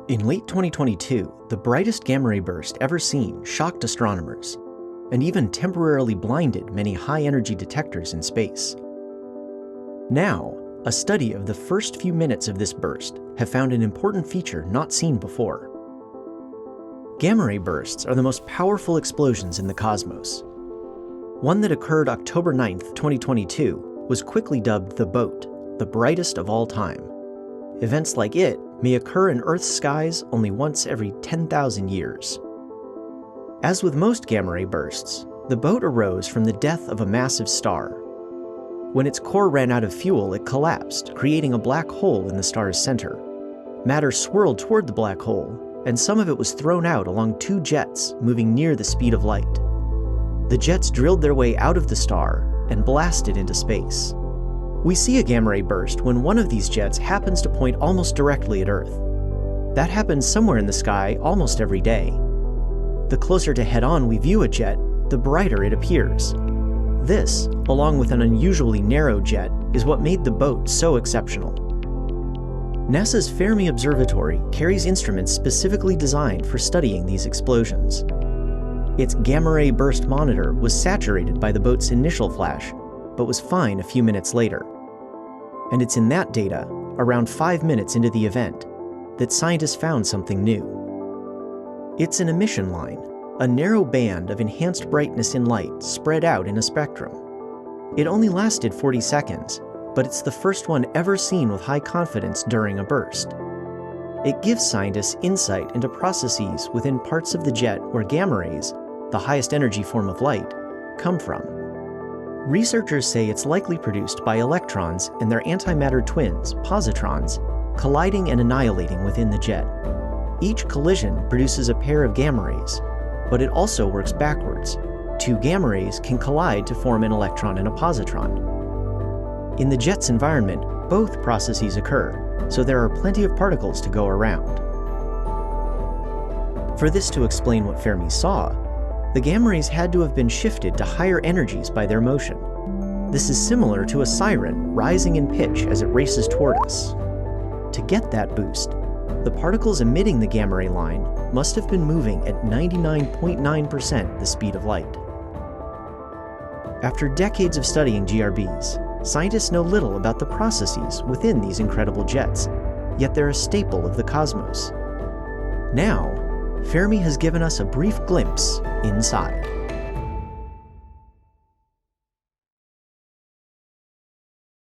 In late 2022, the brightest gamma ray burst ever seen shocked astronomers, and even temporarily blinded many high-energy detectors in space. Now, a study of the first few minutes of this burst have found an important feature not seen before. Gamma ray bursts are the most powerful explosions in the cosmos. One that occurred October 9, 2022, was quickly dubbed the Boat, the brightest of all time. Events like it may occur in Earth's skies only once every 10,000 years. As with most gamma ray bursts, the Boat arose from the death of a massive star. When its core ran out of fuel, it collapsed, creating a black hole in the star's center. Matter swirled toward the black hole, and some of it was thrown out along two jets moving near the speed of light. The jets drilled their way out of the star and blasted into space. We see a gamma ray burst when one of these jets happens to point almost directly at Earth. That happens somewhere in the sky almost every day. The closer to head-on we view a jet, the brighter it appears. This, along with an unusually narrow jet, is what made the Boat so exceptional. NASA's Fermi Observatory carries instruments specifically designed for studying these explosions. Its gamma ray burst monitor was saturated by the Boat's initial flash, but was fine a few minutes later. And it's in that data, around 5 minutes into the event, that scientists found something new. It's an emission line, a narrow band of enhanced brightness in light spread out in a spectrum. It only lasted 40 seconds, but it's the first one ever seen with high confidence during a burst. It gives scientists insight into processes within parts of the jet where gamma rays, the highest energy form of light, come from. Researchers say it's likely produced by electrons and their antimatter twins, positrons, colliding and annihilating within the jet. Each collision produces a pair of gamma rays, but it also works backwards. Two gamma rays can collide to form an electron and a positron. In the jet's environment, both processes occur, so there are plenty of particles to go around. For this to explain what Fermi saw, the gamma rays had to have been shifted to higher energies by their motion. This is similar to a siren rising in pitch as it races toward us. To get that boost, the particles emitting the gamma ray line must have been moving at 99.9% the speed of light. After decades of studying GRBs, scientists know little about the processes within these incredible jets, yet they're a staple of the cosmos. Now, Fermi has given us a brief glimpse inside.